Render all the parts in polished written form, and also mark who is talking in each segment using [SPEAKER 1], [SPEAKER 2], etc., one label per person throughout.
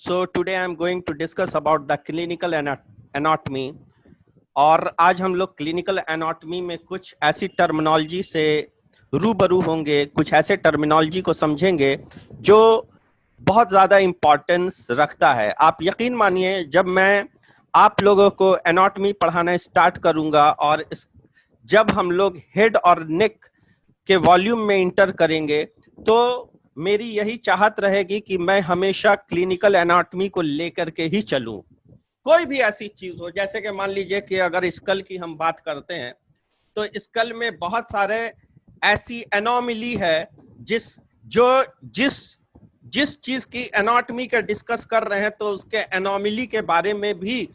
[SPEAKER 1] So today I am going to discuss about the clinical anatomy. और आज हम लोग क्लिनिकल एनाटॉमी में कुछ ऐसी टर्मिनोलॉजी से रूबरू होंगे, कुछ ऐसे टर्मिनोलॉजी को समझेंगे जो बहुत ज़्यादा इम्पोर्टेंस रखता है। आप यकीन मानिए, जब मैं आप लोगों को एनाटॉमी पढ़ाना स्टार्ट करूंगा और जब हम लोग हेड और नेक के वॉल्यूम में इंटर करेंगे तो मेरी यही चाहत रहेगी कि मैं हमेशा क्लिनिकल एनाटॉमी को लेकर के ही चलूं। कोई भी ऐसी चीज हो, जैसे कि मान लीजिए कि अगर स्कल की हम बात करते हैं तो स्कल में बहुत सारे ऐसी एनोमली है जिस चीज की एनाटॉमी का डिस्कस कर रहे हैं तो उसके एनोमली के बारे में भी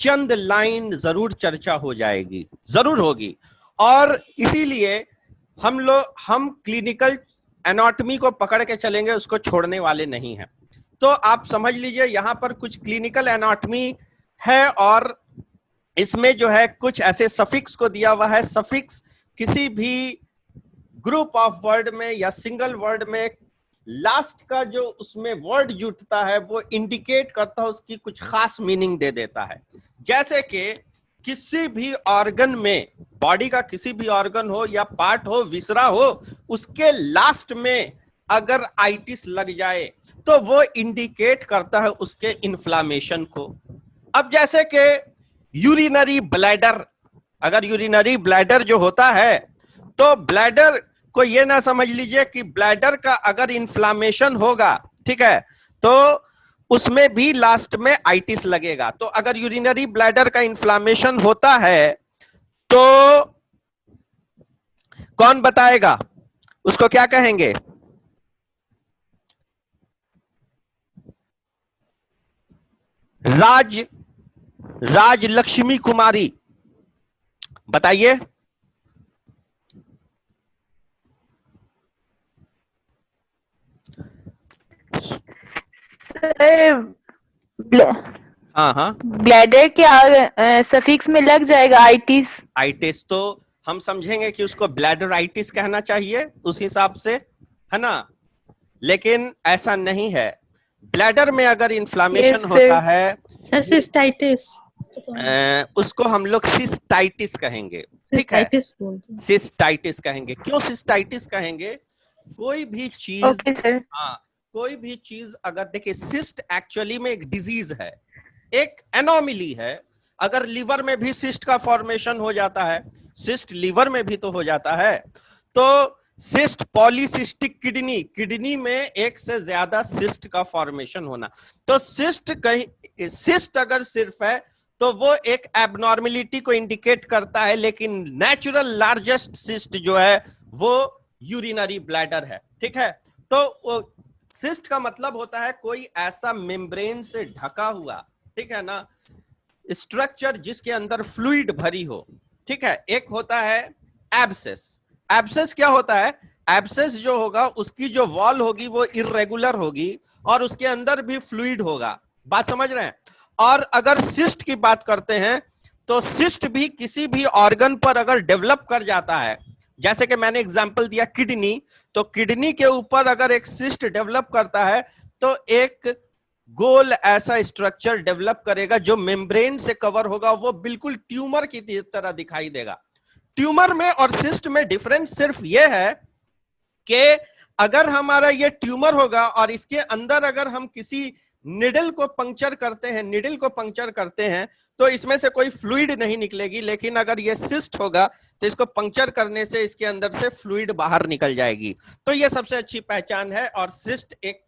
[SPEAKER 1] चंद लाइन जरूर चर्चा हो जाएगी, जरूर होगी। और इसीलिए हम क्लिनिकल एनाटॉमी को पकड़ के चलेंगे, उसको छोड़ने वाले नहीं हैं। तो आप समझ लीजिए यहाँ पर कुछ क्लिनिकल एनाटॉमी है और इसमें जो है कुछ ऐसे सफिक्स को दिया हुआ है। सफिक्स किसी भी ग्रुप ऑफ वर्ड में या सिंगल वर्ड में लास्ट का जो उसमें वर्ड जुटता है वो इंडिकेट करता है, उसकी कुछ खास मीनिंग दे देता है। जैसे कि किसी भी ऑर्गन में, बॉडी का किसी भी ऑर्गन हो या पार्ट हो, विसरा हो, उसके लास्ट में अगर आइटिस लग जाए तो वो इंडिकेट करता है उसके इन्फ्लामेशन को। अब जैसे कि यूरिनरी ब्लैडर, अगर यूरिनरी ब्लैडर जो होता है तो ब्लैडर को ये ना समझ लीजिए कि ब्लैडर का अगर इन्फ्लामेशन होगा, ठीक है, तो उसमें भी लास्ट में आइटिस लगेगा। तो अगर यूरिनरी ब्लैडर का इन्फ्लामेशन होता है तो कौन बताएगा उसको क्या कहेंगे? राज लक्ष्मी कुमारी बताइए। हाँ,
[SPEAKER 2] ब्लैडर के सफिक्स में लग जाएगा आइटिस
[SPEAKER 1] तो हम समझेंगे कि उसको ब्लैडराइटिस कहना चाहिए उस हिसाब से, है ना। लेकिन ऐसा नहीं है। ब्लैडर में अगर इन्फ्लामेशन होता है
[SPEAKER 3] सर सिस्टाइटिस,
[SPEAKER 1] उसको हम लोग सिस्टाइटिस कहेंगे, ठीक है, सिस्टाइटिस कहेंगे। क्यों सिस्टाइटिस कहेंगे? कोई भी चीज हाँ, कोई भी चीज अगर देखिए, सिस्ट एक्चुअली में एक डिजीज है, एक एनोमली है। अगर लीवर में भी सिस्ट का फॉर्मेशन हो जाता है, सिस्ट लीवर में भी तो हो जाता है, तो सिस्ट पॉलीसिस्टिक किडनी में एक से ज्यादा सिस्ट का फॉर्मेशन होना। तो सिस्ट अगर सिर्फ है तो वो एक एबनॉर्मेलिटी को इंडिकेट करता है, लेकिन नेचुरल लार्जेस्ट सिस्ट जो है वो यूरिनरी ब्लैडर है, ठीक है। तो सिस्ट का मतलब होता है कोई ऐसा मेम्ब्रेन से ढका हुआ, ठीक है ना, स्ट्रक्चर जिसके अंदर फ्लूइड भरी हो, ठीक है। एक होता है एब्सेस। एब्सेस क्या होता है? एब्सेस जो होगा उसकी जो वॉल होगी वो इर्रेगुलर होगी और उसके अंदर भी फ्लूइड होगा। बात समझ रहे हैं? और अगर सिस्ट की बात करते हैं तो सिस्ट भी किसी भी ऑर्गन पर अगर डेवलप कर जाता है, जैसे कि मैंने एग्जांपल दिया किडनी, तो किडनी के ऊपर अगर एक सिस्ट डेवलप करता है तो एक गोल ऐसा स्ट्रक्चर डेवलप करेगा जो मेम्ब्रेन से कवर होगा, वो बिल्कुल ट्यूमर की तरह दिखाई देगा। ट्यूमर में और सिस्ट में डिफरेंस सिर्फ ये है कि अगर हमारा ये ट्यूमर होगा और इसके अंदर अगर हम किसी निडल को पंक्चर करते हैं तो इसमें से कोई फ्लूइड नहीं निकलेगी। लेकिन अगर ये सिस्ट होगा तो इसको पंक्चर करने से इसके अंदर से फ्लूइड बाहर निकल जाएगी। तो ये सबसे अच्छी पहचान है। और सिस्ट एक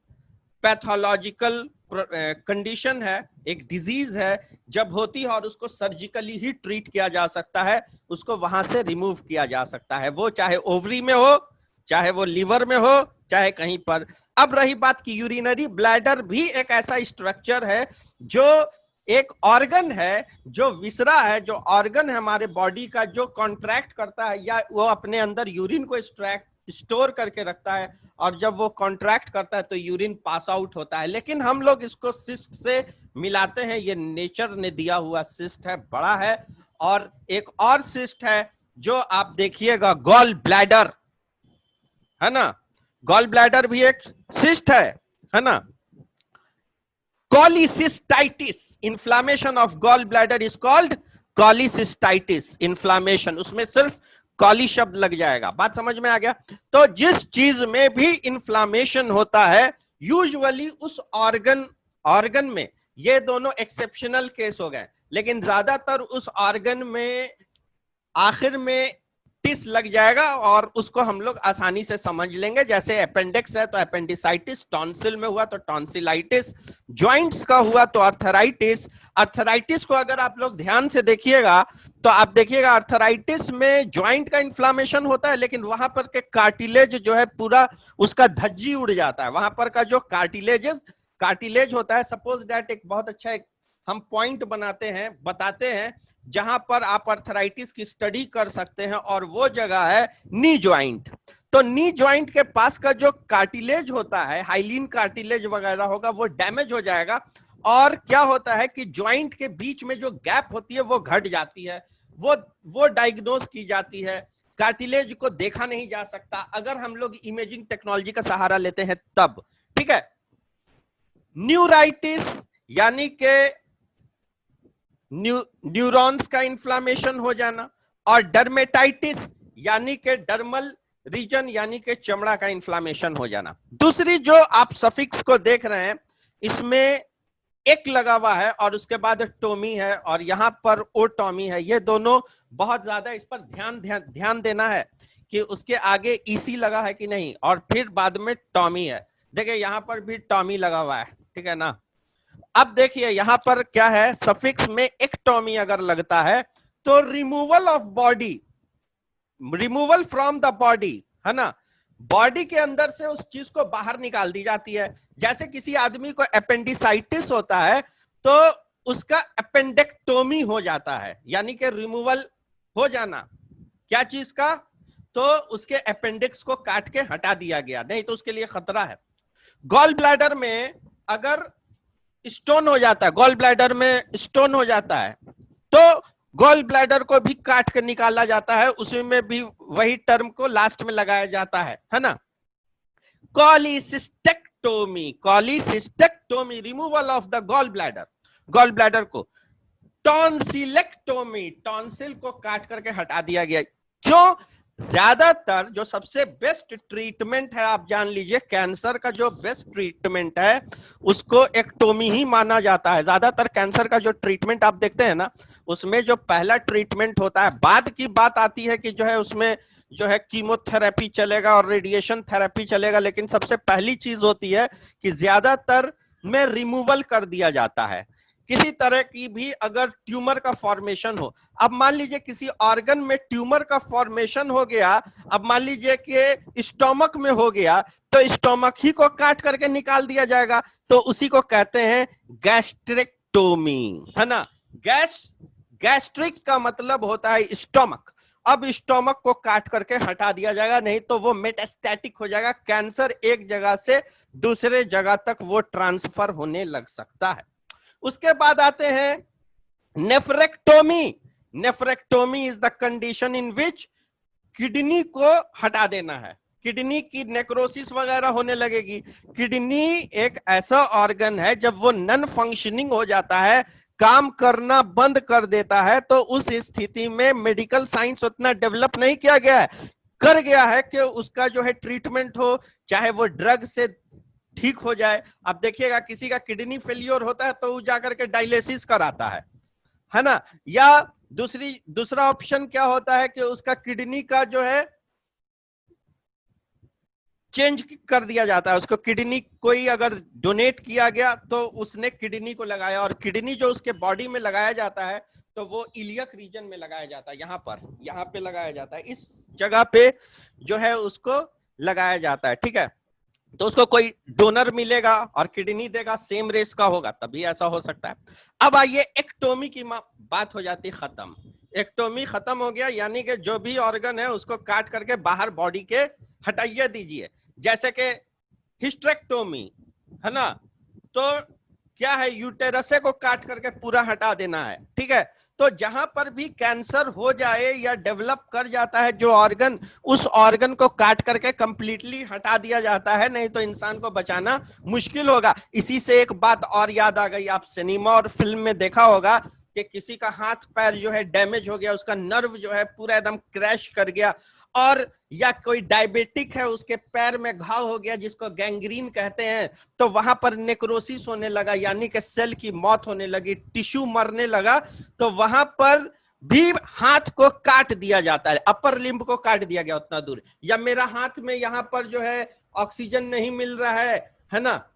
[SPEAKER 1] पैथोलॉजिकल कंडीशन है, एक डिजीज है, जब होती है और उसको सर्जिकली ही ट्रीट किया जा सकता है, उसको वहां से रिमूव किया जा सकता है, वो चाहे ओवरी में हो, चाहे वो लीवर में हो, चाहे कहीं पर। अब रही बात की यूरिनरी ब्लैडर भी एक ऐसा स्ट्रक्चर है जो एक ऑर्गन है, जो विसरा है, जो ऑर्गन है हमारे बॉडी का, जो कॉन्ट्रैक्ट करता है या वो अपने अंदर यूरिन को स्टोर करके रखता है, और जब वो कॉन्ट्रैक्ट करता है तो यूरिन पास आउट होता है। लेकिन हम लोग इसको सिस्ट से मिलाते हैं, ये नेचर ने दिया हुआ सिस्ट है, बड़ा है। और एक और सिस्ट है जो आप देखिएगा, गॉल ब्लैडर, है ना, गॉल ब्लैडर भी एक सिस्ट है ना। Cholecystitis, inflammation of gall bladder is called cholecystitis, inflammation, उसमें सिर्फ कॉली शब्द लग जाएगा। बात समझ में आ गया? तो जिस चीज में भी इन्फ्लामेशन होता है यूजुअली उस ऑर्गन में, ये दोनों एक्सेप्शनल केस हो गए, लेकिन ज्यादातर उस ऑर्गन में आखिर में टिस लग जाएगा और उसको हम लोग आसानी से समझ लेंगे। जैसे अपेंडिक्स है तो अपेंडिसाइटिस, टॉन्सिल में हुआ तो टॉन्सिलाइटिस, जॉइंट्स का हुआ तो अर्थराइटिस। अर्थराइटिस को अगर आप लोग ध्यान से देखिएगा तो आप देखिएगा अर्थराइटिस में जॉइंट का इन्फ्लामेशन होता है, लेकिन वहां पर के कार्टिलेज जो है पूरा उसका धज्जी उड़ जाता है। वहां पर का जो कार्टिलेज होता है, सपोज दैट एक बहुत अच्छा हम पॉइंट बताते हैं जहां पर आप अर्थराइटिस की स्टडी कर सकते हैं, और वो जगह है नी जॉइंट। तो नी जॉइंट के पास का जो कार्टिलेज होता है, हाइलिन कार्टिलेज वगैरह होगा, वो डैमेज हो जाएगा, और क्या होता है कि जॉइंट के बीच में जो गैप होती है वो घट जाती है, वो डायग्नोज की जाती है। कार्टिलेज को देखा नहीं जा सकता अगर हम लोग इमेजिंग टेक्नोलॉजी का सहारा लेते हैं तब, ठीक है। न्यूराइटिस यानी कि न्यूरॉन्स का इन्फ्लामेशन हो जाना, और डर्मेटाइटिस यानी कि डर्मल रीजन यानी कि चमड़ा का इन्फ्लामेशन हो जाना। दूसरी जो आप सफिक्स को देख रहे हैं, इसमें एक लगा हुआ है और उसके बाद टोमी है और यहां पर ओटोमी है। ये दोनों बहुत ज्यादा इस पर ध्यान देना है कि उसके आगे ईसी लगा है कि नहीं, और फिर बाद में टॉमी है। देखिए यहां पर भी टॉमी लगा हुआ है, ठीक है ना। अब देखिए यहां पर क्या है, सफिक्स में एक्टोमी अगर लगता है तो removal of body, removal from the body, है ना, बॉडी के अंदर से उस चीज को बाहर निकाल दी जाती है। जैसे किसी आदमी को अपेंडिसाइटिस होता है तो उसका अपेंडेक्टोमी हो जाता है, यानी कि रिमूवल हो जाना क्या चीज का, तो उसके अपेंडिक्स को काट के हटा दिया गया, नहीं तो उसके लिए खतरा है। गॉल ब्लैडर में अगर स्टोन हो जाता है, गॉल ब्लैडर में स्टोन हो जाता है तो गॉल ब्लैडर को भी काट कर निकाला जाता है, उसमें भी वही टर्म को लास्ट में लगाया जाता है ना। Cholecystectomy, cholecystectomy removal of the gall bladder को। टॉन्सिलेक्टोमी, टॉन्सिल को काट करके हटा दिया गया। क्यों? ज्यादातर जो सबसे बेस्ट ट्रीटमेंट है, आप जान लीजिए, कैंसर का जो बेस्ट ट्रीटमेंट है उसको एक्टोमी ही माना जाता है। ज्यादातर कैंसर का जो ट्रीटमेंट आप देखते हैं ना, उसमें जो पहला ट्रीटमेंट होता है, बाद की बात आती है कि जो है उसमें जो है कीमोथेरेपी चलेगा और रेडिएशन थेरेपी चलेगा, लेकिन सबसे पहली चीज होती है कि ज्यादातर में रिमूवल कर दिया जाता है। किसी तरह की भी अगर ट्यूमर का फॉर्मेशन हो, अब मान लीजिए किसी ऑर्गन में ट्यूमर का फॉर्मेशन हो गया, अब मान लीजिए कि स्टोमक में हो गया, तो स्टोमक ही को काट करके निकाल दिया जाएगा, तो उसी को कहते हैं गैस्ट्रेक्टोमी, है ना। गैस्ट्रिक का मतलब होता है स्टोमक। अब स्टोमक को काट करके हटा दिया जाएगा, नहीं तो वो मेटास्टैटिक हो जाएगा, कैंसर एक जगह से दूसरे जगह तक वो ट्रांसफर होने लग सकता है। उसके बाद आते हैं nephrectomy. Nephrectomy is the condition in which kidney को हटा देना है, किडनी की नेक्रोसिस वगैरह होने लगेगी। किडनी एक ऐसा ऑर्गन है जब वो नॉन फंक्शनिंग हो जाता है, काम करना बंद कर देता है, तो उस स्थिति में मेडिकल साइंस उतना डेवलप नहीं किया गया है, कर गया है कि उसका जो है ट्रीटमेंट हो, चाहे वो ड्रग से ठीक हो जाए। अब देखिएगा किसी का किडनी फेलियर होता है तो वो जाकर के डायलिसिस कराता है ना, या दूसरा ऑप्शन क्या होता है कि उसका किडनी का जो है चेंज कर दिया जाता है, उसको किडनी कोई अगर डोनेट किया गया तो उसने किडनी को लगाया, और किडनी जो उसके बॉडी में लगाया जाता है तो वो इलियक रीजन में लगाया जाता है, यहाँ पे लगाया जाता है, इस जगह पे जो है उसको लगाया जाता है, ठीक है। तो उसको कोई डोनर मिलेगा और किडनी देगा, सेम रेस का होगा, तभी ऐसा हो सकता है। अब आइए एक्टोमी की बात हो जाती खत्म। एक्टोमी खत्म हो गया, यानी कि जो भी ऑर्गन है उसको काट करके बाहर बॉडी के हटाइए दीजिए। जैसे कि हिस्टेरेक्टोमी है ना, तो क्या है, यूटेरस को काट करके पूरा हटा देना है, ठीक है। तो जहां पर भी कैंसर हो जाए या डेवलप कर जाता है जो ऑर्गन, उस ऑर्गन को काट करके कंप्लीटली हटा दिया जाता है, नहीं तो इंसान को बचाना मुश्किल होगा। इसी से एक बात और याद आ गई, आप सिनेमा और फिल्म में देखा होगा कि किसी का हाथ पैर जो है डैमेज हो गया, उसका नर्व जो है पूरा एकदम क्रैश कर गया, और या कोई डायबिटिक है उसके पैर में घाव हो गया जिसको गैंग्रीन कहते हैं, तो वहां पर नेक्रोसिस होने लगा, यानी कि सेल की मौत होने लगी, टिश्यू मरने लगा, तो वहां पर भी हाथ को काट दिया जाता है, अपर लिम्ब को काट दिया गया उतना दूर। या मेरा हाथ में यहाँ पर जो है ऑक्सीजन नहीं मिल रहा है ना,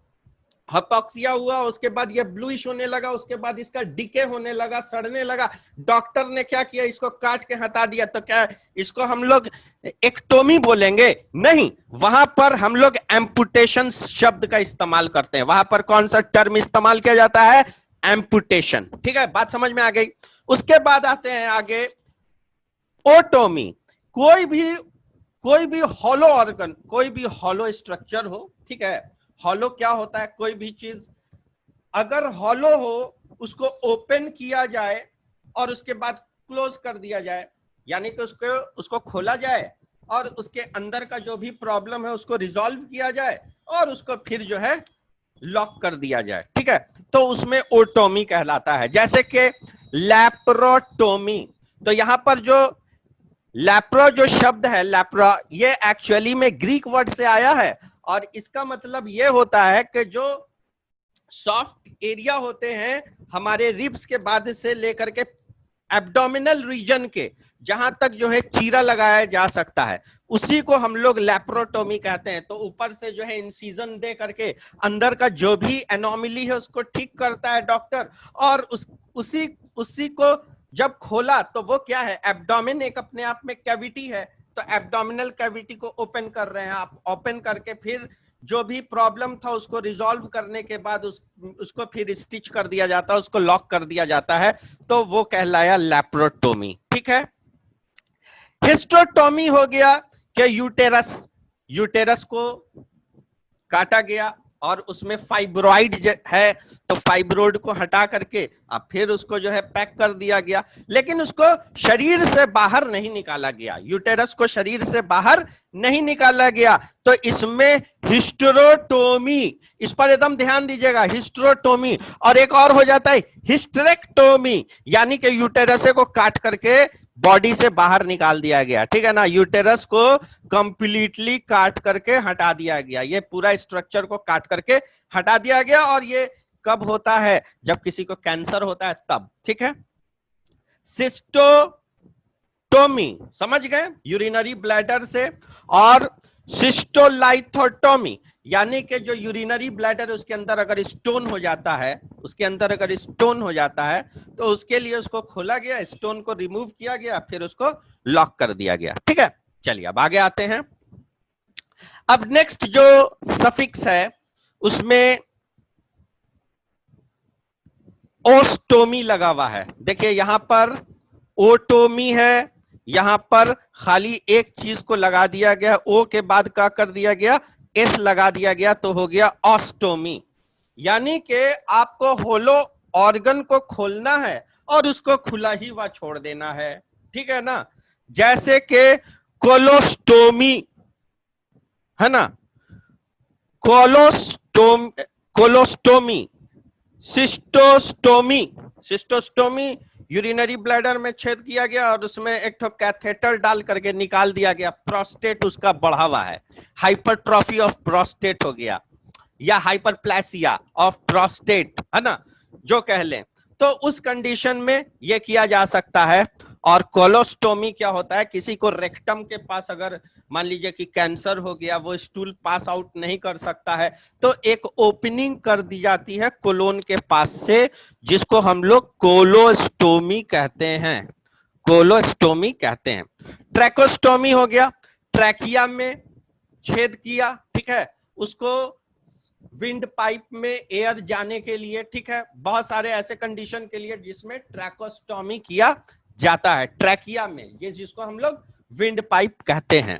[SPEAKER 1] हाइपोक्सिया हुआ, उसके बाद ये ब्लूइश होने लगा, उसके बाद इसका डिके होने लगा, सड़ने लगा, डॉक्टर ने क्या किया, इसको काट के हटा दिया। तो क्या इसको हम लोग एक्टोमी बोलेंगे? नहीं, वहां पर हम लोग एम्पुटेशन शब्द का इस्तेमाल करते हैं। वहां पर कौन सा टर्म इस्तेमाल किया जाता है? एम्पुटेशन। ठीक है, बात समझ में आ गई। उसके बाद आते हैं आगे ओटोमी। कोई भी हॉलो ऑर्गन, कोई भी हॉलो स्ट्रक्चर हो, ठीक है, हॉलो क्या होता है? कोई भी चीज अगर हॉलो हो उसको ओपन किया जाए और उसके बाद क्लोज कर दिया जाए, यानी कि उसको खोला जाए और उसके अंदर का जो भी प्रॉब्लम है उसको रिजॉल्व किया जाए और उसको फिर जो है लॉक कर दिया जाए, ठीक है, तो उसमें ओटोमी कहलाता है। जैसे कि लैप्रोटोमी, तो यहां पर जो लैप्रो जो शब्द है, लैप्रा, ये एक्चुअली में ग्रीक वर्ड से आया है और इसका मतलब ये होता है कि जो सॉफ्ट एरिया होते हैं हमारे रिब्स के बाद से लेकर के एब्डोमिनल रीजन के, जहां तक जो है चीरा लगाया जा सकता है, उसी को हम लोग लैप्रोटोमी कहते हैं। तो ऊपर से जो है इंसिजन दे करके अंदर का जो भी एनोमली है उसको ठीक करता है डॉक्टर, और उसी को जब खोला तो वो क्या है, एब्डोमेन एक अपने आप में कैविटी है, तो एब्डोमिनल कैविटी को ओपन कर रहे हैं आप, ओपन करके फिर जो भी प्रॉब्लम था उसको रिजॉल्व करने के बाद उसको फिर स्टिच कर दिया जाता है, उसको लॉक कर दिया जाता है, तो वो कहलाया लैप्रोटोमी। ठीक है। हिस्टेरोटोमी हो गया कि यूटेरस को काटा गया और उसमें फाइब्रॉइड है, तो फाइब्रॉइड को हटा करके अब फिर उसको जो है पैक कर दिया गया, लेकिन उसको शरीर से बाहर नहीं निकाला गया, यूटेरस को शरीर से बाहर नहीं निकाला गया, तो इसमें हिस्टेरोटोमी, इस पर एकदम ध्यान दीजिएगा, हिस्टेरोटोमी। और एक और हो जाता है हिस्टेरेक्टोमी, यानी कि यूटेरस को काट करके बॉडी से बाहर निकाल दिया गया, ठीक है ना, यूटेरस को कंप्लीटली काट करके हटा दिया गया, ये पूरा स्ट्रक्चर को काट करके हटा दिया गया। और ये कब होता है? जब किसी को कैंसर होता है तब, ठीक है। सिस्टोटोमी समझ गए, यूरिनरी ब्लैडर से, और सिस्टोलाइथोटोमी, यानी कि जो यूरिनरी ब्लैडर उसके अंदर अगर स्टोन हो जाता है, उसके अंदर अगर स्टोन हो जाता है तो उसके लिए उसको खोला गया, स्टोन को रिमूव किया गया, फिर उसको लॉक कर दिया गया, ठीक है। चलिए अब आगे आते हैं। अब नेक्स्ट जो सफिक्स है उसमें ओस्टोमी लगा हुआ है। देखिए यहां पर ओटोमी है, यहां पर खाली एक चीज को लगा दिया गया, ओ के बाद क्या कर दिया गया, एस लगा दिया गया, तो हो गया ऑस्टोमी। यानी कि आपको होलो ऑर्गन को खोलना है और उसको खुला ही हुआ छोड़ देना है, ठीक है ना। जैसे कि कोलोस्टोमी है ना, कोलोस्टोमी, सिस्टोस्टोमी यूरिनरी ब्लैडर में छेद किया गया और उसमें एक ठो कैथेटर डाल करके निकाल दिया गया, प्रोस्टेट उसका बढ़ा हुआ है, हाइपरट्रॉफी ऑफ प्रोस्टेट हो गया, या हाइपरप्लेसिया ऑफ प्रोस्टेट, है ना, जो कह लें, तो उस कंडीशन में यह किया जा सकता है। और कोलोस्टोमी क्या होता है, किसी को रेक्टम के पास अगर मान लीजिए कि कैंसर हो गया, वो स्टूल पास आउट नहीं कर सकता है, तो एक ओपनिंग कर दी जाती है कोलोन के पास से, जिसको हम लोग कोलोस्टोमी कहते हैं, कोलोस्टोमी कहते हैं। ट्रैकोस्टोमी हो गया, ट्रैकिया में छेद किया, ठीक है, उसको विंड पाइप में एयर जाने के लिए, ठीक है, बहुत सारे ऐसे कंडीशन के लिए जिसमें ट्रैकोस्टोमी किया जाता है, ट्रैकिया में, ये जिसको हम लोग विंड पाइप कहते हैं।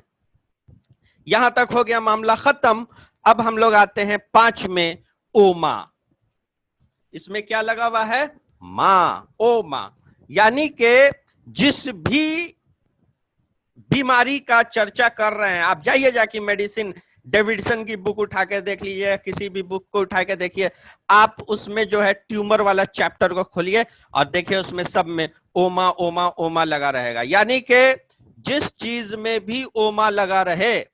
[SPEAKER 1] यहां तक हो गया मामला खत्म। अब हम लोग आते हैं 5 में, ओमा। इसमें क्या लगा हुआ है, मां, ओमा, यानी कि जिस भी बीमारी का चर्चा कर रहे हैं, आप जाइए जाके मेडिसिन डेविडसन की बुक उठा के देख लीजिए, किसी भी बुक को उठा के देखिए, आप उसमें जो है ट्यूमर वाला चैप्टर को खोलिए और देखिए उसमें सब में ओमा ओमा ओमा लगा रहेगा। यानी कि जिस चीज में भी ओमा लगा रहे,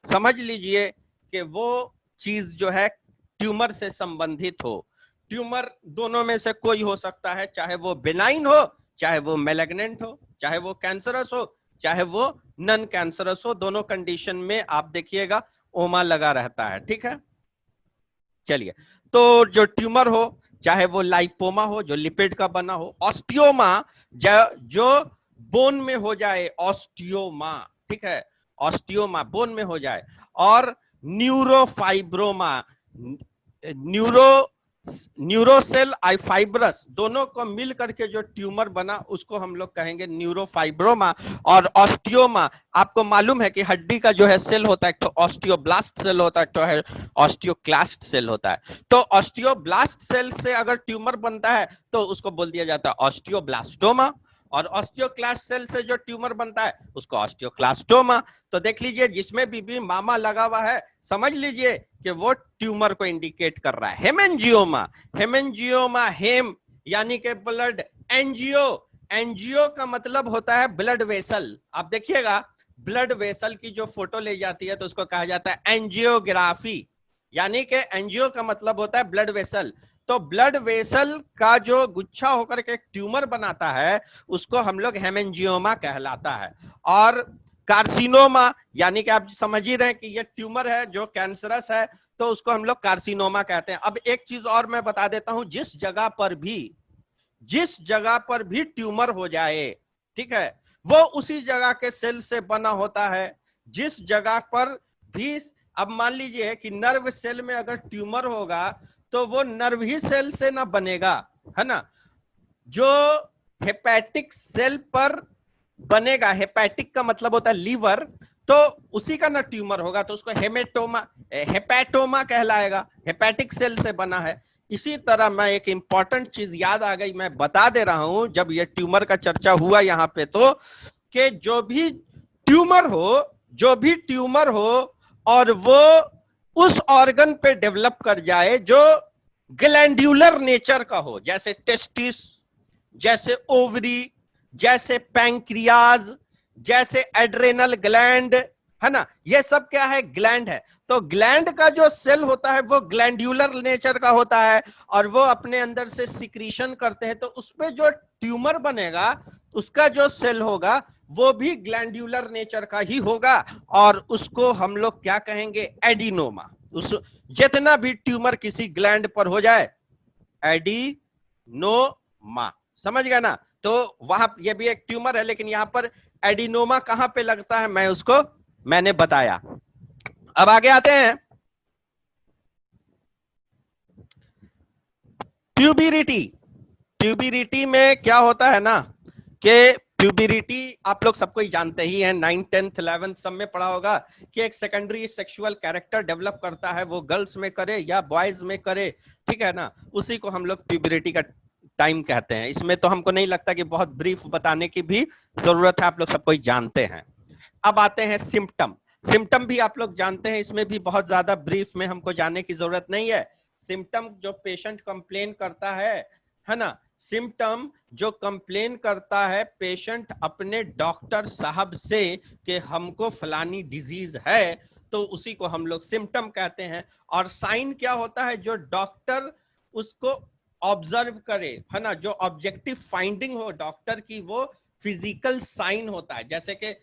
[SPEAKER 1] समझ लीजिए कि वो चीज जो है ट्यूमर से संबंधित हो। ट्यूमर दोनों में से कोई हो सकता है, चाहे वो बेनाइन हो, चाहे वो मैलिग्नेंट हो, चाहे वो कैंसरस हो, चाहे वो नॉन कैंसरस हो, दोनों कंडीशन में आप देखिएगा ओमा लगा रहता है। ठीक है, चलिए, तो जो ट्यूमर हो, चाहे वो लाइपोमा हो जो लिपिड का बना हो, ऑस्टियोमा जो बोन में हो जाए, ऑस्टियोमा, ठीक है, ऑस्टियोमा बोन में हो जाए, और न्यूरोफाइब्रोमा, न्यूरोसेल आई फाइब्रस, दोनों को मिल करके जो ट्यूमर बना उसको हम लोग कहेंगे न्यूरोफाइब्रोमा। और ऑस्टियोमा, आपको मालूम है कि हड्डी का जो है सेल होता है, तो ऑस्टियोब्लास्ट सेल होता है, तो है ऑस्टियोक्लास्ट सेल होता है। तो ऑस्टियोब्लास्ट सेल से अगर ट्यूमर बनता है तो उसको बोल दिया जाता है ऑस्टियोब्लास्टोमा, और ऑस्टियोक्लास्ट सेल से जो ट्यूमर बनता है उसको ऑस्टियोक्लास्टोमा। तो देख लीजिए जिसमें भी मामा लगा हुआ है, समझ लीजिए कि वो ट्यूमर को इंडिकेट कर रहा है। हेमेंजियोमा, हेमेंजियोमा हेम यानी कि ब्लड, एंजियो, एंजियो का मतलब होता है ब्लड वेसल। आप देखिएगा ब्लड वेसल की जो फोटो ले जाती है तो उसको कहा जाता है एंजियोग्राफी, यानी कि एंजियो का मतलब होता है ब्लड वेसल। तो ब्लड वेसल का जो गुच्छा होकर के ट्यूमर बनाता है उसको हम लोग हेमेंजियोमा कहलाता है। और कार्सिनोमा, यानी कि आप समझ ही रहे हैं कि ये ट्यूमर है जो कैंसरस है, तो उसको हम लोग कार्सिनोमा कहते हैं। अब एक चीज और मैं बता देता हूं, जिस जगह पर भी ट्यूमर हो जाए, ठीक है, वो उसी जगह के सेल से बना होता है। जिस जगह पर भी, अब मान लीजिए कि नर्व सेल में अगर ट्यूमर होगा तो वो नर्व ही सेल से ना बनेगा, है ना, जो हेपेटिक सेल पर बनेगा, हेपेटिक का मतलब होता है लीवर, तो उसी का ना ट्यूमर होगा, तो उसको हेपेटोमा कहलाएगा, हेपेटिक सेल से बना है। इसी तरह मैं एक इंपॉर्टेंट चीज याद आ गई, मैं बता दे रहा हूं, जब ये ट्यूमर का चर्चा हुआ यहाँ पे, तो कि जो भी ट्यूमर हो और वो उस ऑर्गन पे डेवलप कर जाए जो ग्लैंड्यूलर नेचर का हो, जैसे टेस्टिस, जैसे ओवरी, जैसे पैंक्रियाज, जैसे एड्रेनल ग्लैंड, है ना, ये सब क्या है, ग्लैंड है। तो ग्लैंड का जो सेल होता है वो ग्लैंड्यूलर नेचर का होता है और वो अपने अंदर से सिक्रीशन करते हैं, तो उसपे जो ट्यूमर बनेगा उसका जो सेल होगा वो भी ग्लैंड्यूलर नेचर का ही होगा, और उसको हम लोग क्या कहेंगे, एडिनोमा। उस जितना भी ट्यूमर किसी ग्लैंड पर हो जाए, एडिनोमा, समझ गया ना। तो वहां ये भी एक ट्यूमर है, लेकिन यहां पर एडिनोमा कहां पे लगता है मैंने बताया। अब आगे आते हैं, ट्यूबिरिटी में क्या होता है ना, कि ट्यूबिरिटी आप लोग सबको ही जानते ही हैं, 9th 10th 11th सब में पढ़ा होगा कि एक सेकेंडरी सेक्सुअल कैरेक्टर डेवलप करता है, वो गर्ल्स में करे या बॉयज में करे, ठीक है ना, उसी को हम लोग ट्यूबिरिटी का टाइम कहते हैं। इसमें तो हमको नहीं लगता कि बहुत ब्रीफ बताने की भी जरूरत है, आप लोग सबको ही जानते हैं। अब आते हैं सिम्टम भी आप लोग जानते हैं, इसमें भी बहुत ज्यादा ब्रीफ में हमको जाने की जरूरत नहीं है। सिम्टम जो पेशेंट कंप्लेन करता है ना, सिम्टम जो कंप्लेन करता है पेशेंट अपने डॉक्टर साहब से कि हमको फलानी डिजीज है, तो उसी को हम लोग सिम्टम कहते हैं। और साइन क्या होता है, जो डॉक्टर उसको ऑब्जर्व करे, है ना, जो ऑब्जेक्टिव फाइंडिंग हो डॉक्टर की, वो फिजिकल साइन होता है। जैसे कि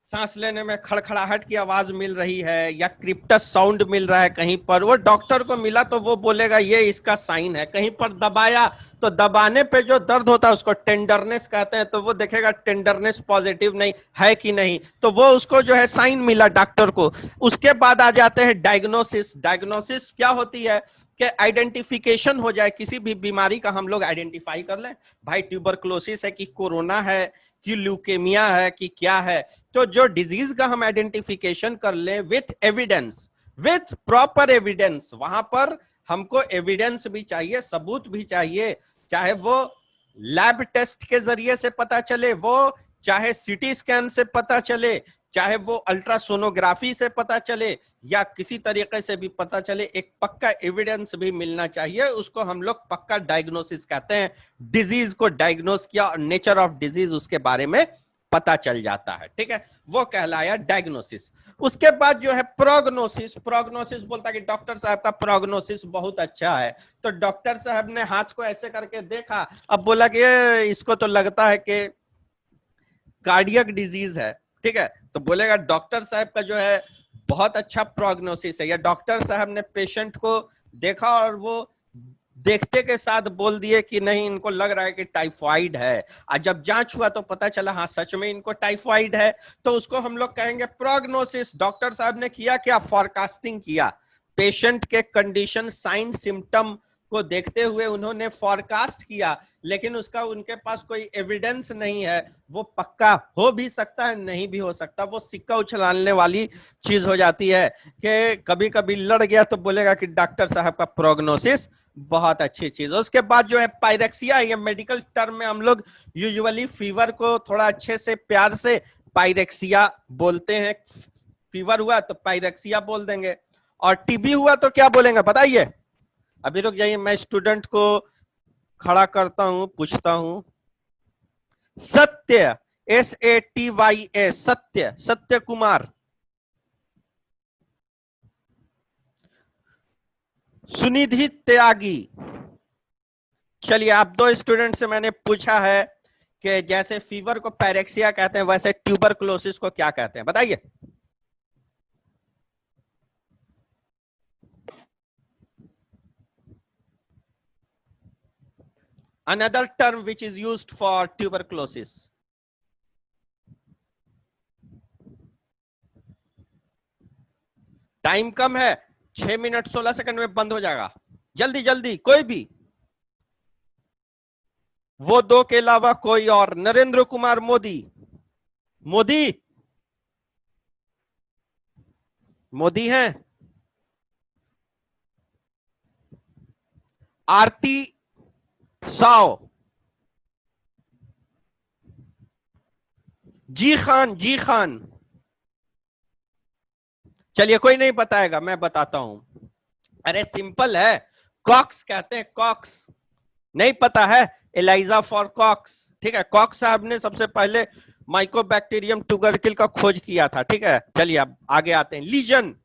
[SPEAKER 1] सांस लेने में खड़खड़ाहट की आवाज मिल रही है या क्रिप्टस साउंड मिल रहा है कहीं पर, वो डॉक्टर को मिला तो वो बोलेगा ये इसका साइन है। कहीं पर दबाया तो दबाने पे जो दर्द होता है उसको टेंडरनेस कहते हैं, तो वो देखेगा टेंडरनेस पॉजिटिव नहीं है कि नहीं, तो वो उसको जो है साइन मिला डॉक्टर को। उसके बाद आ जाते हैं डायग्नोसिस क्या होती है कि आइडेंटिफिकेशन हो जाए, किसी भी बीमारी का हम लोग आइडेंटिफाई कर लें, भाई ट्यूबरकुलोसिस है कि कोरोना है कि ल्यूकेमिया है कि क्या है। तो जो डिजीज का हम आइडेंटिफिकेशन कर लें with evidence, with proper evidence, वहां पर हमको एविडेंस भी चाहिए, सबूत भी चाहिए, चाहे वो लैब टेस्ट के जरिए से पता चले, वो चाहे सीटी स्कैन से पता चले, चाहे वो अल्ट्रासोनोग्राफी से पता चले, या किसी तरीके से भी पता चले, एक पक्का एविडेंस भी मिलना चाहिए। उसको हम लोग पक्का डायग्नोसिस कहते हैं। डिजीज को डायग्नोस किया और नेचर ऑफ डिजीज उसके बारे में पता चल जाता है, ठीक है, वो कहलाया डायग्नोसिस। उसके बाद जो है प्रोग्नोसिस। प्रोग्नोसिस बोलता है कि डॉक्टर साहब का प्रोग्नोसिस बहुत अच्छा है, तो डॉक्टर साहब ने हाथ को ऐसे करके देखा, अब बोला कि इसको तो लगता है कि कार्डियक डिजीज है, ठीक है, तो बोलेगा डॉक्टर साहब का जो है बहुत अच्छा प्रोग्नोसिस है। या डॉक्टर साहब ने पेशेंट को देखा और वो देखते के साथ बोल दिए कि नहीं, इनको लग रहा है कि टाइफाइड है, और जब जांच हुआ तो पता चला हाँ सच में इनको टाइफाइड है, तो उसको हम लोग कहेंगे प्रोग्नोसिस। डॉक्टर साहब ने किया क्या, फॉरकास्टिंग किया, पेशेंट के कंडीशन, साइन, सिम्टम को देखते हुए उन्होंने फॉरकास्ट किया, लेकिन उसका उनके पास कोई एविडेंस नहीं है। वो पक्का हो भी सकता है, नहीं भी हो सकता, वो सिक्का उछालने वाली चीज हो जाती है कि कभी कभी लड़ गया तो बोलेगा कि डॉक्टर साहब का प्रोग्नोसिस बहुत अच्छी चीज है। उसके बाद जो है पायरेक्सिया, ये मेडिकल टर्म में हम लोग यूजुअली फीवर को थोड़ा अच्छे से प्यार से पायरेक्सिया बोलते हैं। फीवर हुआ तो पायरेक्सिया बोल देंगे, और टीबी हुआ तो क्या बोलेंगे बताइए। अभी रुक जाइए, मैं स्टूडेंट को खड़ा करता हूं, पूछता हूं। सत्य, SATYA, सत्य, सत्य कुमार। सुनिधि त्यागी। चलिए, आप दो स्टूडेंट से मैंने पूछा है कि जैसे फीवर को पैरेक्सिया कहते हैं, वैसे ट्यूबरकुलोसिस को क्या कहते हैं, बताइए। Another term which is used for tuberculosis. Time कम है, 6 मिनट 16 सेकंड में बंद हो जाएगा, जल्दी जल्दी कोई भी, वो दो के अलावा कोई और। नरेंद्र कुमार मोदी। मोदी, मोदी हैं। आरती साव। जी खान, जी खान। चलिए, कोई नहीं बताएगा, मैं बताता हूं। अरे सिंपल है, कॉक्स कहते हैं, कॉक्स। नहीं पता है, एलाइजा फॉर कॉक्स, ठीक है। कॉक्स साहब ने सबसे पहले माइकोबैक्टीरियम ट्यूबरकिल का खोज किया था, ठीक है। चलिए अब आगे आते हैं। लीजन।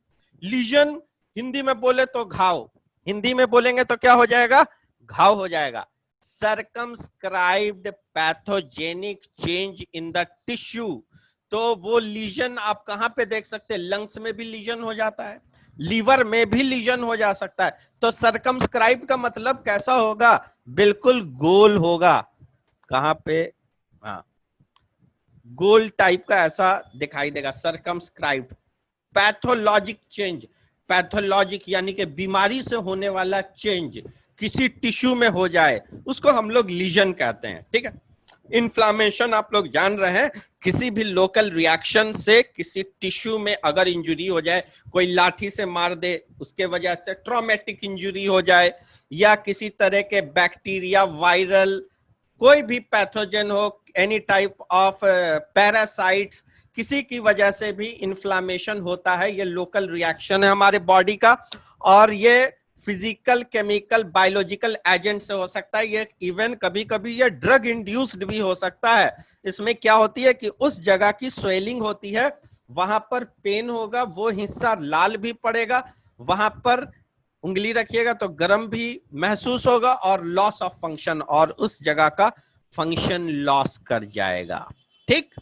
[SPEAKER 1] लीजन हिंदी में बोले तो घाव, हिंदी में बोलेंगे तो क्या हो जाएगा, घाव हो जाएगा। Circumscribed pathogenic change in the tissue, तो वो लीजन आप कहां पे देख सकते हैं, लंग्स में भी लीजन हो जाता है, लीवर में भी लीजन हो जा सकता है। तो सर्कमस्क्राइब का मतलब कैसा होगा, बिल्कुल गोल होगा, कहां पे, हाँ गोल टाइप का ऐसा दिखाई देगा, सर्कमस्क्राइब। पैथोलॉजिक चेंज, पैथोलॉजिक यानी कि बीमारी से होने वाला चेंज किसी टिश्यू में हो जाए, उसको हम लोग लीजन कहते हैं, ठीक है। इन्फ्लामेशन आप लोग जान रहे हैं, किसी भी लोकल रिएक्शन से किसी टिश्यू में अगर इंजुरी हो जाए, कोई लाठी से मार दे उसके वजह से ट्रॉमेटिक इंजुरी हो जाए, या किसी तरह के बैक्टीरिया, वायरल, कोई भी पैथोजन हो, एनी टाइप ऑफ पैरासाइट्स, किसी की वजह से भी इन्फ्लामेशन होता है। ये लोकल रिएक्शन है हमारे बॉडी का, और ये फिजिकल, केमिकल, बायोलॉजिकल एजेंट से हो सकता है। ये इवन कभी कभी ये ड्रग इंड्यूस्ड भी हो सकता है। इसमें क्या होती है कि उस जगह की स्वेलिंग होती है, वहां पर पेन होगा, वो हिस्सा लाल भी पड़ेगा, वहां पर उंगली रखिएगा तो गर्म भी महसूस होगा, और लॉस ऑफ फंक्शन, और उस जगह का फंक्शन लॉस कर जाएगा, ठीक।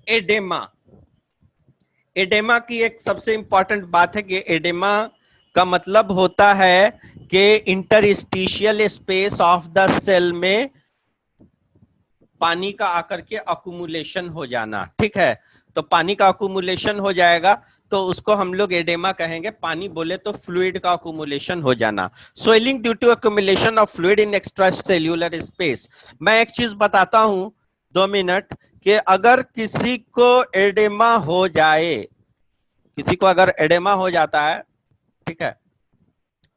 [SPEAKER 1] एडेमा। एडेमा की एक सबसे इंपॉर्टेंट बात है कि एडेमा का मतलब होता है कि interstitial space of the cell में पानी का आकर के अकुमुलेशन हो जाना, ठीक है। तो पानी का अकुमुलेशन हो जाएगा तो उसको हम लोग एडेमा कहेंगे। पानी बोले तो फ्लूइड का अकुमुलेशन हो जाना, swelling due to accumulation of fluid in extra cellular space. मैं एक चीज बताता हूं, 2 मिनट, कि अगर किसी को एडेमा हो जाए, किसी को अगर एडेमा हो जाता है, ठीक है,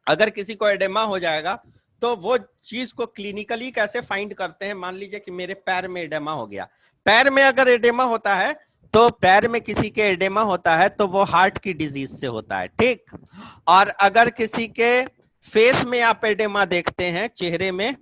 [SPEAKER 1] अगर किसी को एडेमा हो जाएगा तो वो चीज को क्लिनिकली कैसे फाइंड करते हैं? मान लीजिए कि मेरे पैर में एडेमा हो गया, पैर में अगर एडेमा होता है तो पैर में किसी के एडेमा होता है तो वो हार्ट की डिजीज से होता है, ठीक। और अगर किसी के फेस में आप एडेमा देखते हैं, चेहरे में,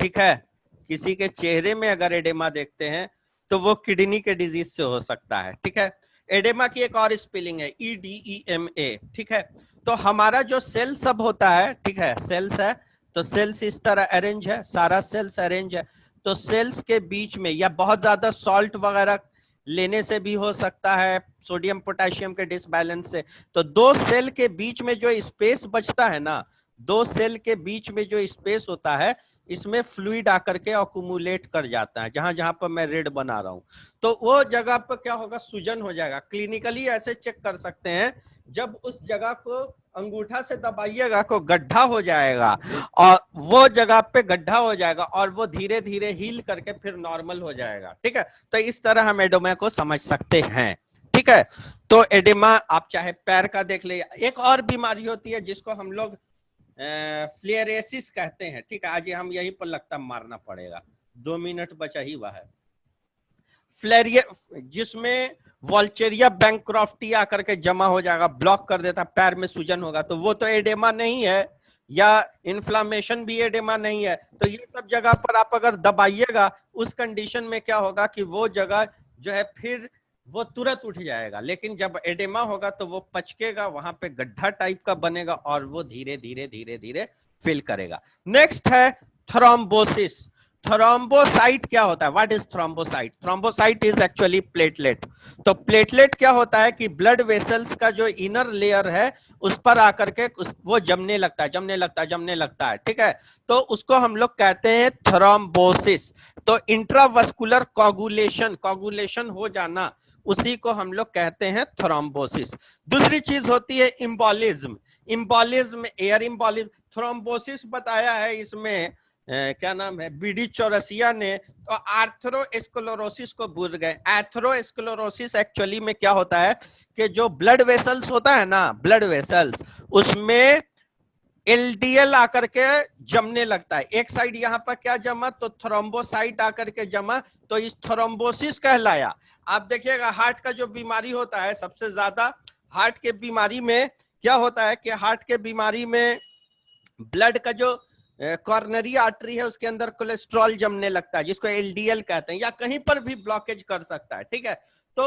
[SPEAKER 1] ठीक है, किसी के चेहरे में अगर एडेमा देखते हैं तो वो किडनी के डिजीज से हो सकता है, ठीक है। एडेमा की एक और स्पेलिंग है EDEMA, ठीक है। तो हमारा जो सेल सब होता है, ठीक है, सेल्स है, तो सेल्स इस तरह अरेंज है, सारा सेल्स अरेंज है। तो सेल्स के बीच में, या बहुत ज्यादा सॉल्ट वगैरह लेने से भी हो सकता है, सोडियम पोटेशियम के डिसबैलेंस से, तो दो सेल के बीच में जो स्पेस बचता है ना, दो सेल के बीच में जो स्पेस होता है, इसमें फ्लूइड आकर के अकुमुलेट कर जाता है, जहां जहां पर मैं रेड बना रहा हूं, तो वो जगह पर क्या होगा, सूजन हो जाएगा। क्लिनिकली ऐसे चेक कर सकते हैं, जब उस जगह को अंगूठा से दबाइएगा को गड्ढा हो जाएगा, और वो जगह पे गड्ढा हो जाएगा और वो धीरे धीरे हील करके फिर नॉर्मल हो जाएगा, ठीक है। तो इस तरह हम एडेमा को समझ सकते हैं, ठीक है। तो एडेमा आप चाहे पैर का देख ले, एक और बीमारी होती है जिसको हम लोग फ्लेरेसिस कहते हैं, ठीक है। आज हम यहीं पर लगता मारना पड़ेगा, 2 मिनट बचा ही हुआ है। फ्लेरिया, जिसमें वॉल्चेरिया बैंक्रॉफ्टी आकर के जमा हो जाएगा, ब्लॉक कर देता, पैर में सूजन होगा, तो वो तो एडेमा नहीं है, या इन्फ्लामेशन भी एडेमा नहीं है। तो ये सब जगह पर आप अगर दबाइएगा, उस कंडीशन में क्या होगा कि वो जगह जो है फिर वो तुरंत उठ जाएगा। लेकिन जब एडेमा होगा तो वो पचकेगा, वहां पे गड्ढा टाइप का बनेगा और वो धीरे धीरे धीरे धीरे फिल करेगा। नेक्स्ट है थ्रोम्बोसिस। थ्रोम्बोसाइट क्या होता है? What is thrombocyte? Thrombocyte is actually platelet. तो प्लेटलेट क्या होता है कि ब्लड वेसल्स का जो इनर लेयर है उस पर आकर के वो जमने लगता है, ठीक है। तो उसको हम लोग कहते हैं थ्रोम्बोसिस। तो इंट्रावस्कुलर कोगुलेशन हो जाना, उसी को हम लोग कहते हैं थ्रोम्बोसिस। दूसरी चीज होती है इम्बोलिज्म। Air embolism. थ्रोम्बोसिस बताया है इसमें क्या नाम है, बीडी चौरसिया ने। तो आर्थरोस्क्लेरोसिस को भूल गए। आर्थरोस्क्लेरोसिस एक्चुअली में क्या होता है कि जो ब्लड वेसल्स होता है ना, ब्लड वेसल्स, उसमें LDL आकर के जमने लगता है। एक साइड यहाँ पर क्या जमा, तो थ्रोम्बोसाइट आकर के जमा, तो इस थ्रोम्बोसिस कहलाया। आप देखिएगा हार्ट का जो बीमारी होता है, सबसे ज्यादा हार्ट के बीमारी में क्या होता है कि हार्ट के बीमारी में ब्लड का जो कॉर्नरी आर्टरी है उसके अंदर कोलेस्ट्रॉल जमने लगता है, जिसको LDL कहते हैं, या कहीं पर भी ब्लॉकेज कर सकता है, ठीक है। तो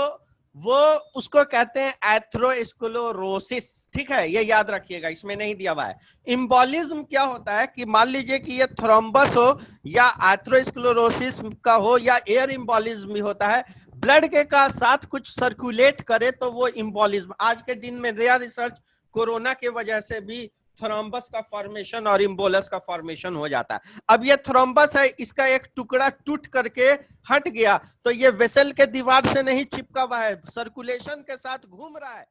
[SPEAKER 1] वो उसको कहते हैं एथेरोस्क्लेरोसिस, ठीक है, ये याद रखिएगा, इसमें नहीं दिया हुआ है। इम्बोलिज्म क्या होता है कि मान लीजिए कि ये थ्रोम्बस हो या एथेरोस्क्लेरोसिस का हो या एयर इम्बोलिज्म भी होता है, ब्लड के का साथ कुछ सर्कुलेट करे तो वो इम्बोलिज्म। आज के दिन में नया रिसर्च कोरोना के वजह से भी थ्रोम्बस का फॉर्मेशन और इम्बोलस का फॉर्मेशन हो जाता है। अब ये थ्रोम्बस है, इसका एक टुकड़ा टूट करके हट गया, तो ये वेसल के दीवार से नहीं चिपका हुआ है, सर्कुलेशन के साथ घूम रहा है।